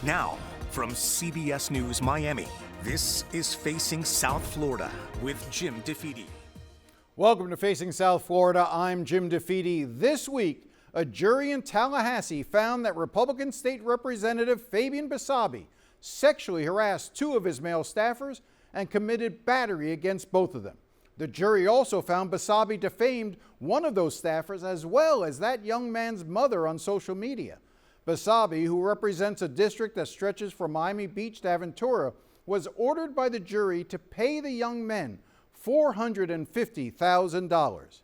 Now, from CBS News Miami, this is Facing South Florida with Jim DeFede. Welcome to Facing South Florida. I'm Jim DeFede. This week, a jury in Tallahassee found that Republican State Representative Fabian Basabe sexually harassed two of his male staffers and committed battery against both of them. The jury also found Basabe defamed one of those staffers as well as that young man's mother on social media. Basabe, who represents a district that stretches from Miami Beach to Aventura, was ordered by the jury to pay the young men $450,000.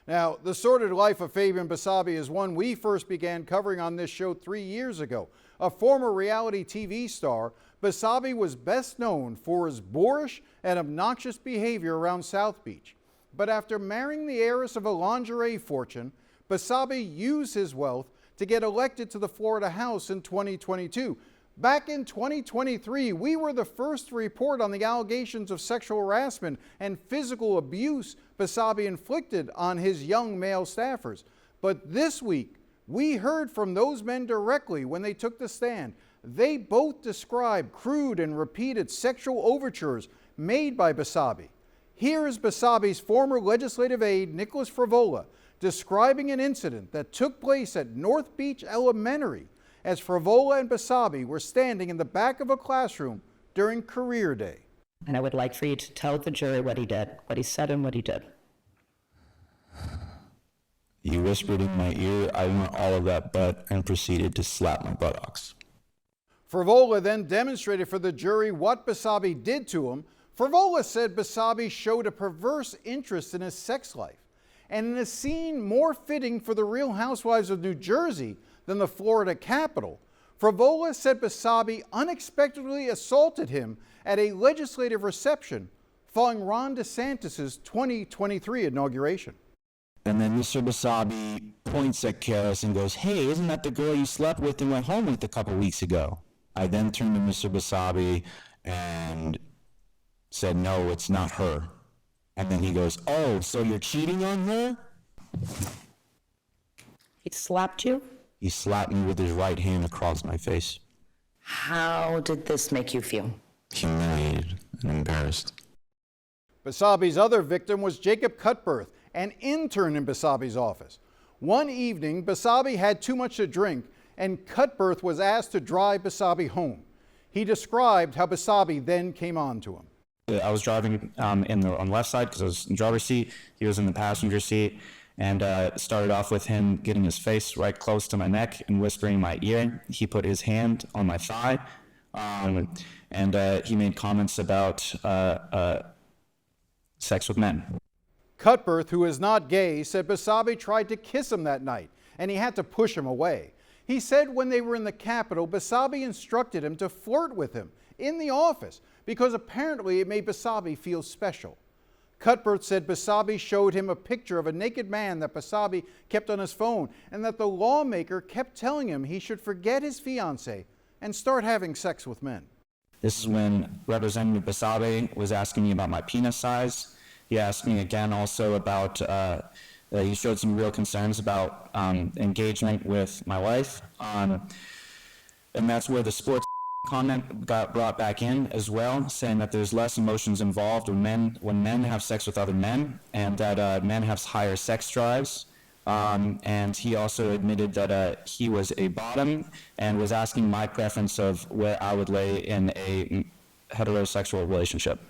Now, the sordid life of Fabian Basabe is one we first began covering on this show 3 years ago. A former reality TV star, Basabe was best known for his boorish and obnoxious behavior around South Beach. But after marrying the heiress of a lingerie fortune, Basabe used his wealth to get elected to the Florida House in 2022. Back in 2023, we were the first to report on the allegations of sexual harassment and physical abuse Basabe inflicted on his young male staffers. But this week, we heard from those men directly when they took the stand. They both described crude and repeated sexual overtures made by Basabe. Here is Basabe's former legislative aide, Nicolas Frevola, describing an incident that took place at North Beach Elementary as Frevola and Basabe were standing in the back of a classroom during career day. And I would like for you to tell the jury what he did, what he said and what he did. He whispered in my ear, I want all of that butt, and proceeded to slap my buttocks. Frevola then demonstrated for the jury what Basabe did to him. Frevola said Basabe showed a perverse interest in his sex life. And in a scene more fitting for the Real Housewives of New Jersey than the Florida Capitol, Frevola said Basabe unexpectedly assaulted him at a legislative reception following Ron DeSantis' 2023 inauguration. And then Mr. Basabe points at Karis and goes, hey, isn't that the girl you slept with and went home with a couple weeks ago? I then turned to Mr. Basabe and said, no, it's not her. And then he goes, oh, so you're cheating on her? He slapped you? He slapped me with his right hand across my face. How did this make you feel? Humiliated and embarrassed. Basabe's other victim was Jacob Cutbirth, an intern in Basabe's office. One evening, Basabe had too much to drink, and Cutbirth was asked to drive Basabe home. He described how Basabe then came on to him. I was driving on the left side because I was in the driver's seat. He was in the passenger seat, and started off with him getting his face right close to my neck and whispering in my ear. He put his hand on my thigh, and he made comments about sex with men. Cutbirth, who is not gay, said Basabe tried to kiss him that night, and he had to push him away. He said when they were in the Capitol, Basabe instructed him to flirt with him in the office because apparently it made Basabe feel special. Cutbirth said Basabe showed him a picture of a naked man that Basabe kept on his phone and that the lawmaker kept telling him he should forget his fiancée and start having sex with men. This is when Representative Basabe was asking me about my penis size. He asked me again also about, he showed some real concerns about engagement with my wife. And that's where the sports comment got brought back in as well, saying that there's less emotions involved when men have sex with other men, and that men have higher sex drives. And he also admitted that he was a bottom and was asking my preference of where I would lay in a heterosexual relationship.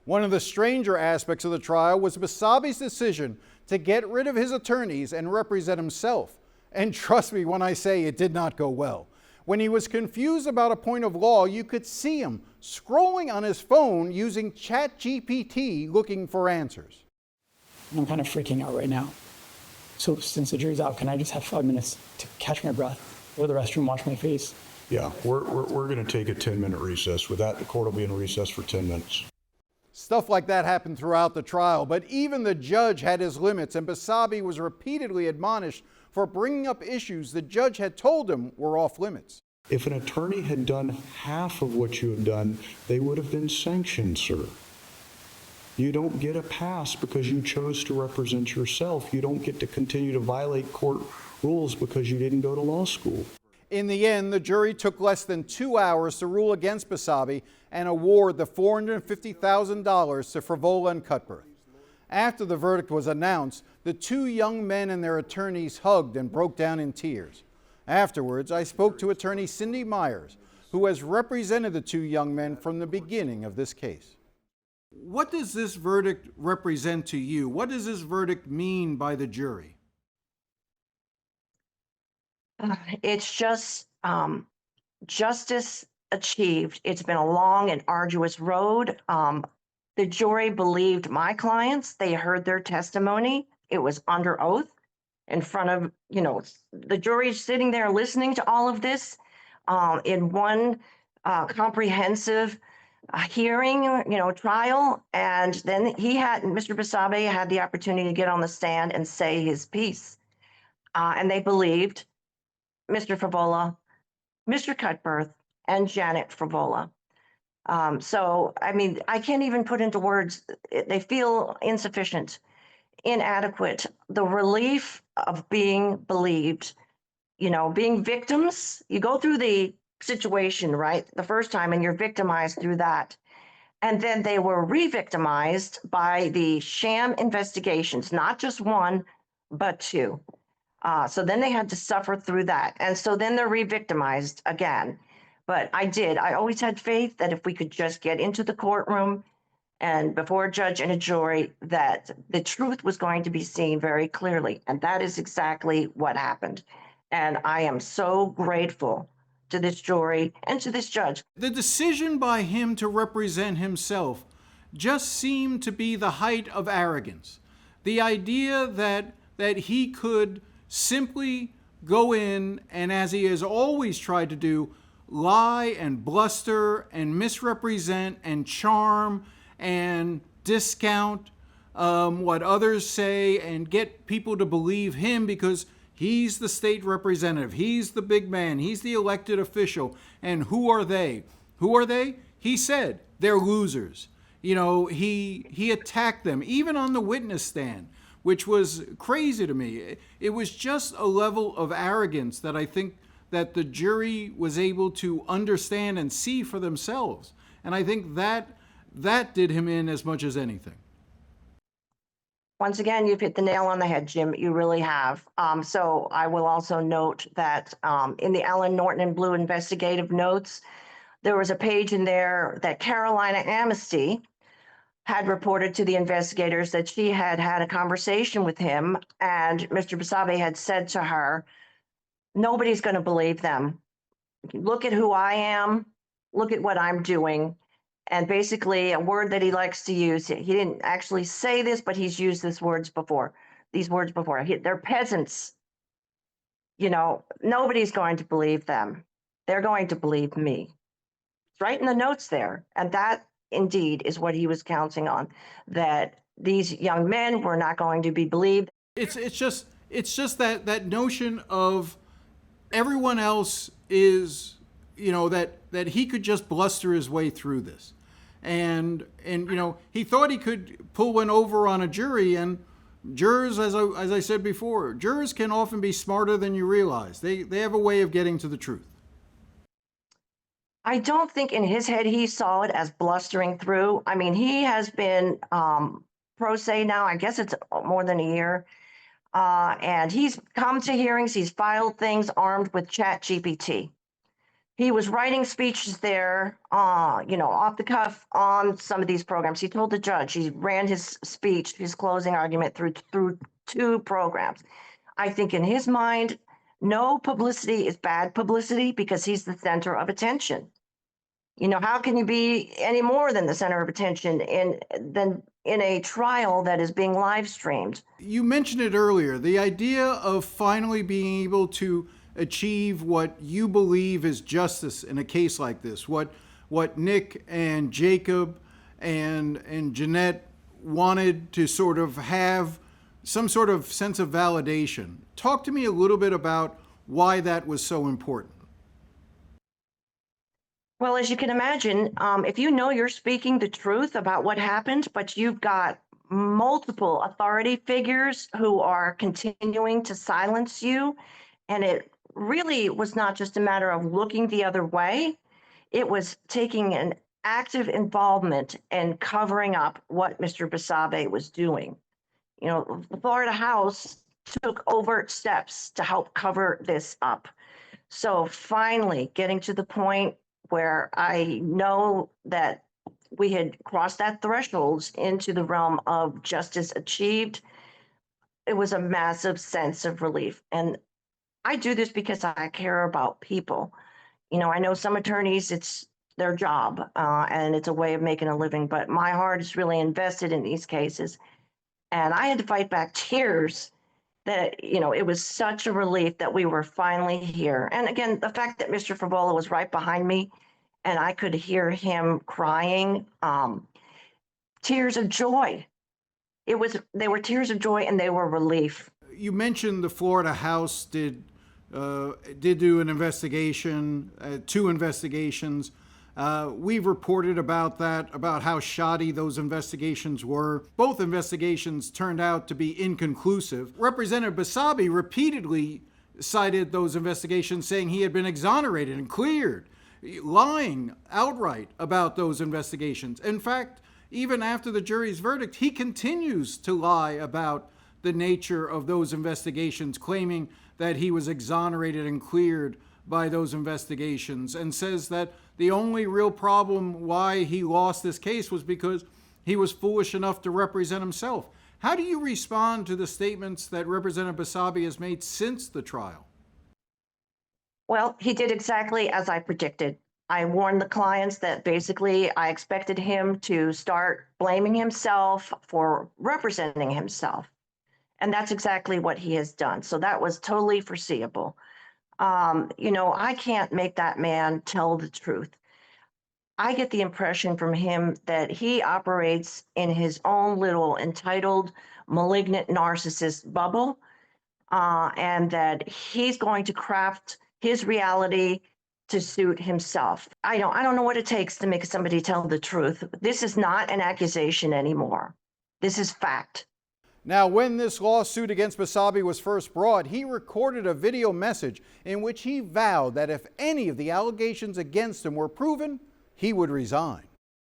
One of the stranger aspects of the trial was Basabe's decision to get rid of his attorneys and represent himself. And trust me when I say it did not go well. When he was confused about a point of law, you could see him scrolling on his phone using ChatGPT looking for answers. I'm kind of freaking out right now. So since the jury's out, can I just have 5 minutes to catch my breath, go to the restroom, wash my face? Yeah, we're going to take a 10-minute recess. With that, the court will be in recess for 10 minutes. Stuff like that happened throughout the trial, but even the judge had his limits, and Basabe was repeatedly admonished for bringing up issues the judge had told him were off limits. If an attorney had done half of what you have done, they would have been sanctioned, sir. You don't get a pass because you chose to represent yourself. You don't get to continue to violate court rules because you didn't go to law school. In the end, the jury took less than 2 hours to rule against Basabe and award the $450,000 to Frevola and Cutbirth. After the verdict was announced, the two young men and their attorneys hugged and broke down in tears. Afterwards, I spoke to attorney Cindy Myers, who has represented the two young men from the beginning of this case. What does this verdict represent to you? What does this verdict mean by the jury? It's just justice achieved. It's been a long and arduous road. The jury believed my clients. They heard their testimony. It was under oath in front of, the jury sitting there listening to all of this in one comprehensive hearing, trial. And then Mr. Basabe had the opportunity to get on the stand and say his piece. And they believed Mr. Frevola, Mr. Cutbirth, and Janet Frevola. So, I can't even put into words, they feel insufficient, inadequate. The relief of being believed, being victims, you go through the situation, right, the first time, and you're victimized through that. And then they were re-victimized by the sham investigations, not just one, but two. So then they had to suffer through that. And so then they're re-victimized again. But I always had faith that if we could just get into the courtroom and before a judge and a jury, that the truth was going to be seen very clearly. And that is exactly what happened. And I am so grateful to this jury and to this judge. The decision by him to represent himself just seemed to be the height of arrogance. The idea that he could simply go in and, as he has always tried to do, lie and bluster and misrepresent and charm and discount what others say and get people to believe him because he's the state representative, he's the big man, he's the elected official. And who are they? Who are they? He said they're losers. He attacked them, even on the witness stand, which was crazy to me. It was just a level of arrogance that I think that the jury was able to understand and see for themselves. And I think that did him in as much as anything. Once again, you've hit the nail on the head, Jim. You really have. So I will also note that in the Ellen Norton and Blue investigative notes, there was a page in there that Carolina Amnesty had reported to the investigators that she had had a conversation with him, and Mr. Basabe had said to her, nobody's going to believe them. Look at who I am. Look at what I'm doing. And basically a word that he likes to use, he didn't actually say this, but he's used these words before. They're peasants. Nobody's going to believe them. They're going to believe me. It's right in the notes there. And that indeed is what he was counting on, that these young men were not going to be believed. It's just that notion of everyone else is, that he could just bluster his way through this. And he thought he could pull one over on a jury, and jurors, as I said before, jurors can often be smarter than you realize. They have a way of getting to the truth. I don't think in his head he saw it as blustering through. He has been pro se now, I guess it's more than a year. And he's come to hearings, he's filed things armed with ChatGPT. He was writing speeches there, off the cuff on some of these programs. He told the judge, he ran his speech, his closing argument through two programs. I think in his mind, no publicity is bad publicity because he's the center of attention. How can you be any more than the center of attention in a trial that is being live streamed? You mentioned it earlier, the idea of finally being able to achieve what you believe is justice in a case like this, what Nick and Jacob and Jeanette wanted to sort of have some sort of sense of validation. Talk to me a little bit about why that was so important. Well, as you can imagine, if you know you're speaking the truth about what happened, but you've got multiple authority figures who are continuing to silence you, and it really was not just a matter of looking the other way. It was taking an active involvement and covering up what Mr. Basabe was doing. You know, the Florida House took overt steps to help cover this up. So finally getting to the point where I know that we had crossed that threshold into the realm of justice achieved, it was a massive sense of relief. And I do this because I care about people. You know, I know some attorneys, it's their job and it's a way of making a living, but my heart is really invested in these cases. And I had to fight back tears that, you know, it was such a relief that we were finally here. And again, the fact that Mr. Frevola was right behind me and I could hear him crying, tears of joy. They were tears of joy and they were relief. You mentioned the Florida House did do an investigation, 2 investigations. We've reported about that, about how shoddy those investigations were. Both investigations turned out to be inconclusive. Representative Basabe repeatedly cited those investigations, saying he had been exonerated and cleared, lying outright about those investigations. In fact, even after the jury's verdict, he continues to lie about the nature of those investigations, claiming that he was exonerated and cleared by those investigations, and says that the only real problem why he lost this case was because he was foolish enough to represent himself. How do you respond to the statements that Representative Basabe has made since the trial? Well, he did exactly as I predicted. I warned the clients that basically I expected him to start blaming himself for representing himself. And that's exactly what he has done. So that was totally foreseeable. You know, I can't make that man tell the truth. I get the impression from him that he operates in his own little entitled, malignant narcissist bubble, and that he's going to craft his reality to suit himself. I don't know what it takes to make somebody tell the truth. This is not an accusation anymore. This is fact. Now, when this lawsuit against Basabe was first brought, he recorded a video message in which he vowed that if any of the allegations against him were proven, he would resign.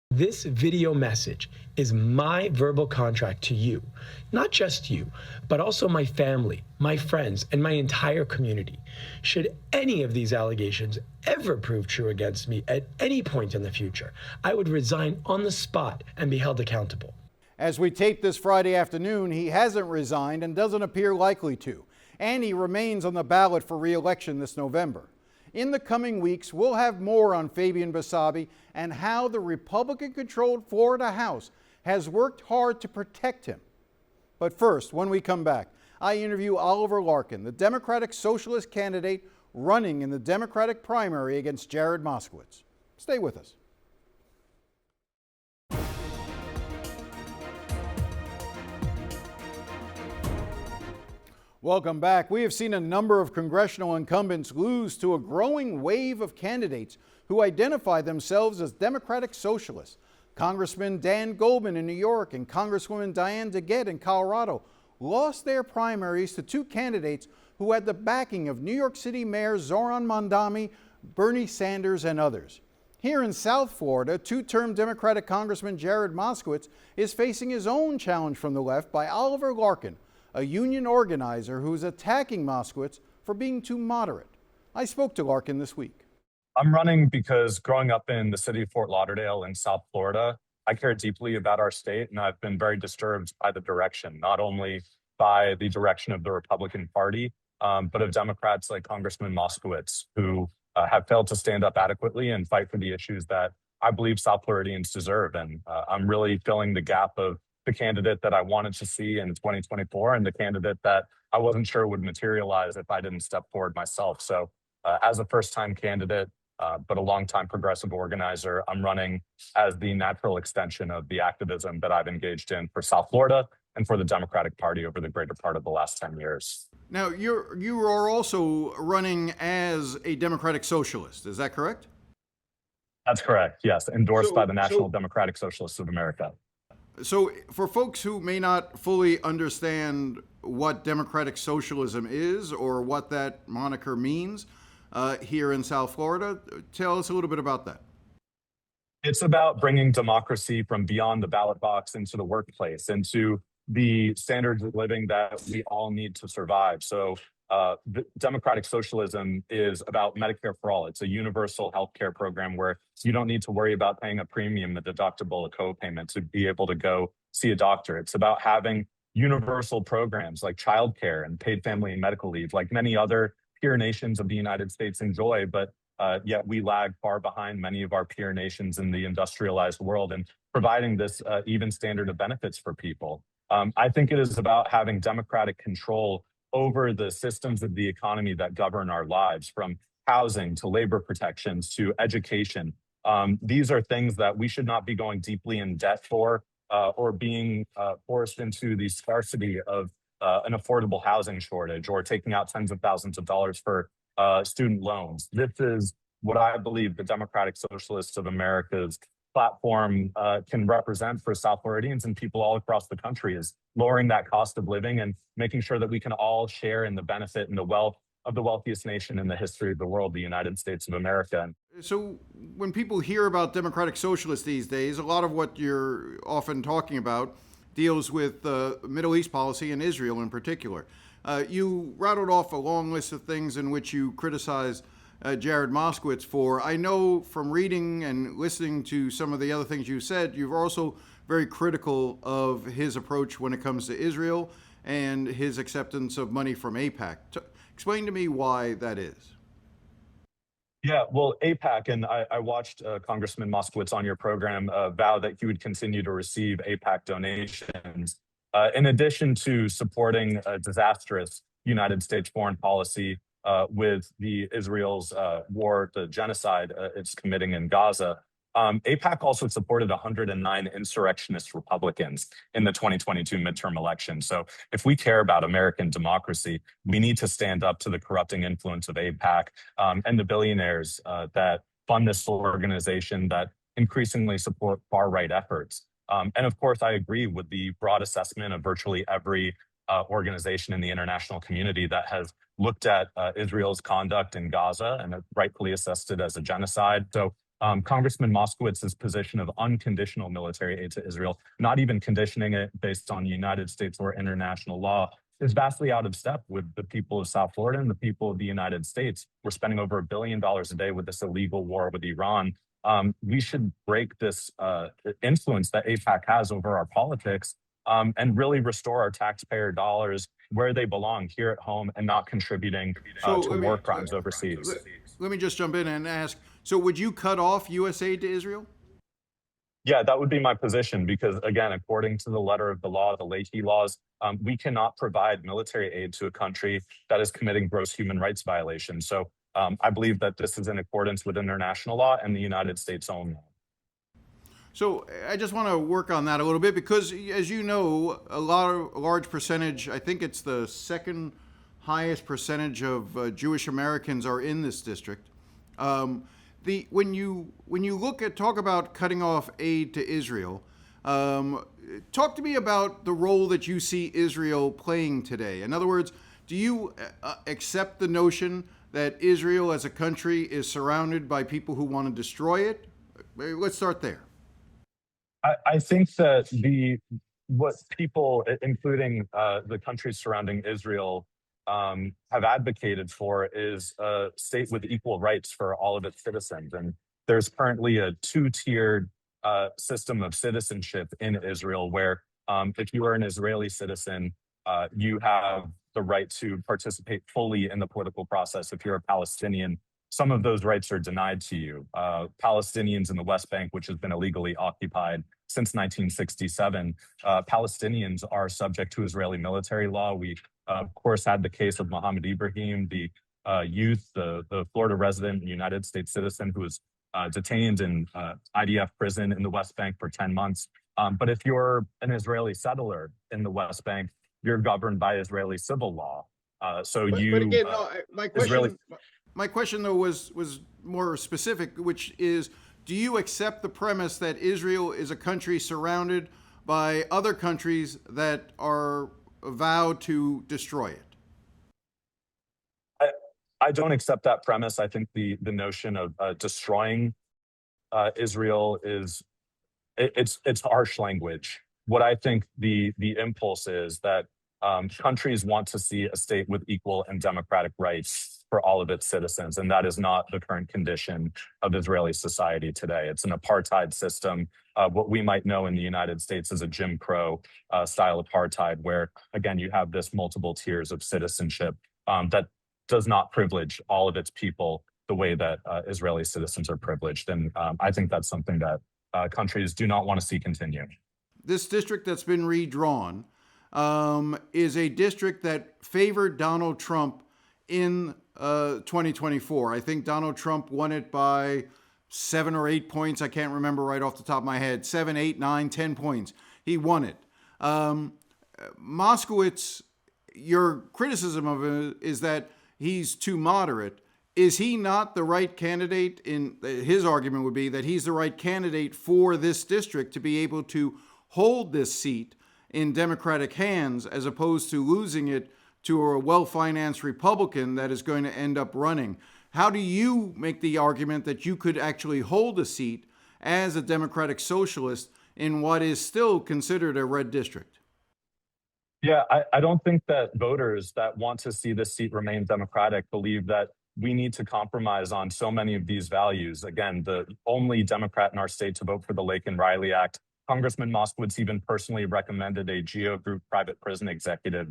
This video message is my verbal contract to you, not just you, but also my family, my friends, and my entire community. Should any of these allegations ever prove true against me at any point in the future, I would resign on the spot and be held accountable. As we tape this Friday afternoon, he hasn't resigned and doesn't appear likely to, and he remains on the ballot for re-election this November. In the coming weeks, we'll have more on Fabian Basabe and how the Republican-controlled Florida House has worked hard to protect him. But first, when we come back, I interview Oliver Larkin, the Democratic Socialist candidate running in the Democratic primary against Jared Moskowitz. Stay with us. Welcome back. We have seen a number of congressional incumbents lose to a growing wave of candidates who identify themselves as Democratic Socialists. Congressman Dan Goldman in New York and Congresswoman Diane DeGette in Colorado lost their primaries to 2 candidates who had the backing of New York City Mayor Zoran Mondami, Bernie Sanders, and others. Here in South Florida, 2-term Democratic Congressman Jared Moskowitz is facing his own challenge from the left by Oliver Larkin, a union organizer who is attacking Moskowitz for being too moderate. I spoke to Larkin this week. I'm running because growing up in the city of Fort Lauderdale in South Florida, I care deeply about our state, and I've been very disturbed by the direction, not only by the direction of the Republican Party, but of Democrats like Congressman Moskowitz, who have failed to stand up adequately and fight for the issues that I believe South Floridians deserve. And I'm really filling the gap of the candidate that I wanted to see in 2024 and the candidate that I wasn't sure would materialize if I didn't step forward myself. So as a first-time candidate, but a long-time progressive organizer, I'm running as the natural extension of the activism that I've engaged in for South Florida and for the Democratic Party over the greater part of the last 10 years. Now, you are also running as a Democratic Socialist, is that correct? That's correct, yes, endorsed by the National Democratic Socialists of America. So, for folks who may not fully understand what democratic socialism is or what that moniker means here in South Florida, tell us a little bit about that. It's about bringing democracy from beyond the ballot box into the workplace, into the standards of living that we all need to survive. So democratic socialism is about Medicare for all. It's a universal healthcare program where you don't need to worry about paying a premium, a deductible, a co-payment to be able to go see a doctor. It's about having universal programs like childcare and paid family and medical leave, like many other peer nations of the United States enjoy, but yet we lag far behind many of our peer nations in the industrialized world and providing this even standard of benefits for people. I think it is about having democratic control over the systems of the economy that govern our lives, from housing to labor protections to education. These are things that we should not be going deeply in debt for or being forced into the scarcity of an affordable housing shortage or taking out tens of thousands of dollars for student loans. This is what I believe the Democratic Socialists of America's platform can represent for South Floridians and people all across the country, is lowering that cost of living and making sure that we can all share in the benefit and the wealth of the wealthiest nation in the history of the world, the United States of America. So when people hear about democratic socialists these days, a lot of what you're often talking about deals with Middle East policy and Israel in particular. You rattled off a long list of things in which you criticize Jared Moskowitz for. I know from reading and listening to some of the other things you said, you're also very critical of his approach when it comes to Israel and his acceptance of money from AIPAC. Explain to me why that is. Yeah, well, AIPAC, and I watched Congressman Moskowitz on your program vow that he would continue to receive AIPAC donations. In addition to supporting a disastrous United States foreign policy with the Israel's war, the genocide it's committing in Gaza, AIPAC also supported 109 insurrectionist Republicans in the 2022 midterm election. So if we care about American democracy, we need to stand up to the corrupting influence of AIPAC and the billionaires that fund this organization that increasingly support far-right efforts. And of course, I agree with the broad assessment of virtually every organization in the international community that has looked at Israel's conduct in Gaza and rightfully assessed it as a genocide. So Congressman Moskowitz's position of unconditional military aid to Israel, not even conditioning it based on United States or international law, is vastly out of step with the people of South Florida and the people of the United States. We're spending over $1 billion a day with this illegal war with Iran. We should break this influence that AIPAC has over our politics and really restore our taxpayer dollars where they belong, here at home, and not contributing to war crimes overseas. Let me just jump in and ask, so would you cut off U.S. aid to Israel? Yeah, that would be my position because, again, according to the letter of the law, the Leahy laws, we cannot provide military aid to a country that is committing gross human rights violations. So I believe that this is in accordance with international law and the United States own law. So I just want to work on that a little bit because, as you know, a large percentage, I think it's the second highest percentage of Jewish Americans are in this district. When you talk about cutting off aid to Israel, talk to me about the role that you see Israel playing today. In other words, do you accept the notion that Israel as a country is surrounded by people who want to destroy it? Let's start there. I think that what people, including the countries surrounding Israel, have advocated for is a state with equal rights for all of its citizens. And there's currently a two-tiered system of citizenship in Israel where if you are an Israeli citizen, you have the right to participate fully in the political process. If you're a Palestinian, some of those rights are denied to you. Palestinians in the West Bank, which has been illegally occupied since 1967, Palestinians are subject to Israeli military law. We, of course, had the case of Mohammed Ibrahim, the youth, the Florida resident, United States citizen who was detained in IDF prison in the West Bank for 10 months. But if you're an Israeli settler in the West Bank, you're governed by Israeli civil law. My question, though, was more specific, which is, do you accept the premise that Israel is a country surrounded by other countries that are vowed to destroy it? I don't accept that premise. I think the notion of destroying Israel is it's harsh language. What I think the impulse is that countries want to see a state with equal and democratic rights for all of its citizens, and that is not the current condition of Israeli society today. It's an apartheid system, what we might know in the United States as a Jim Crow style apartheid, where again you have this multiple tiers of citizenship that does not privilege all of its people the way that Israeli citizens are privileged, and I think that's something that countries do not want to see continue. This district that's been redrawn is a district that favored Donald Trump in 2024. I think Donald Trump won it by 7 or 8 points. I can't remember right off the top of my head. 7, 8, 9, 10 points. He won it. Moskowitz, your criticism of it is that he's too moderate. Is he not the right candidate? His argument would be that he's the right candidate for this district to be able to hold this seat in Democratic hands, as opposed to losing it to a well-financed Republican that is going to end up running. How do you make the argument that you could actually hold a seat as a Democratic socialist in what is still considered a red district? Yeah, I don't think that voters that want to see this seat remain Democratic believe that we need to compromise on so many of these values. Again, the only Democrat in our state to vote for the Lake and Riley Act, Congressman Moskowitz even personally recommended a GEO Group private prison executive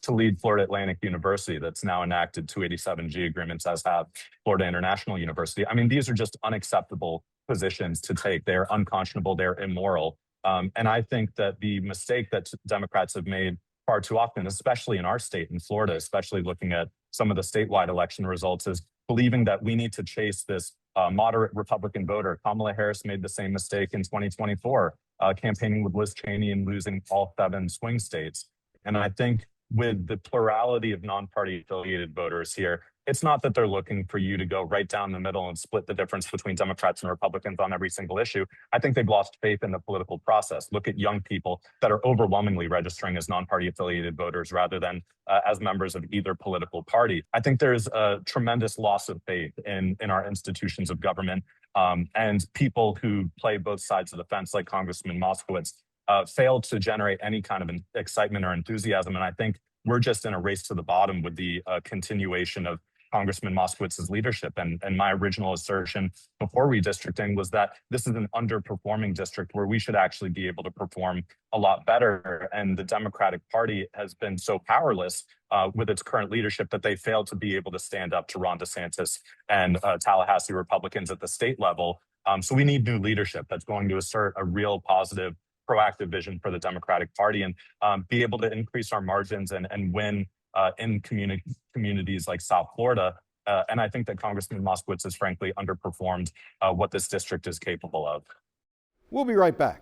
to lead Florida Atlantic University that's now enacted 287G agreements, as have Florida International University. I mean, these are just unacceptable positions to take. They're unconscionable, they're immoral. And I think that the mistake that Democrats have made far too often, especially in our state, in Florida, especially looking at some of the statewide election results, is believing that we need to chase this moderate Republican voter. Kamala Harris made the same mistake in 2024, campaigning with Liz Cheney and losing all 7 swing states. And I think with the plurality of non-party affiliated voters here, it's not that they're looking for you to go right down the middle and split the difference between Democrats and Republicans on every single issue. I think they've lost faith in the political process. Look at young people that are overwhelmingly registering as non-party affiliated voters rather than as members of either political party. I think there's a tremendous loss of faith in our institutions of government, and people who play both sides of the fence, like Congressman Moskowitz, failed to generate any kind of excitement or enthusiasm. And I think we're just in a race to the bottom with the continuation of Congressman Moskowitz's leadership. And my original assertion before redistricting was that this is an underperforming district where we should actually be able to perform a lot better. And the Democratic Party has been so powerless with its current leadership that they failed to be able to stand up to Ron DeSantis and Tallahassee Republicans at the state level. So we need new leadership that's going to assert a real positive, proactive vision for the Democratic Party and be able to increase our margins and win in communities like South Florida. And I think that Congressman Moskowitz has frankly underperformed what this district is capable of. We'll be right back.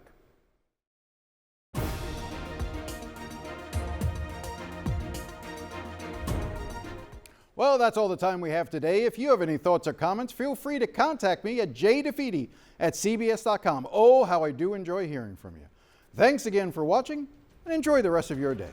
Well, that's all the time we have today. If you have any thoughts or comments, feel free to contact me at jdefede@cbs.com. Oh, how I do enjoy hearing from you. Thanks again for watching, and enjoy the rest of your day.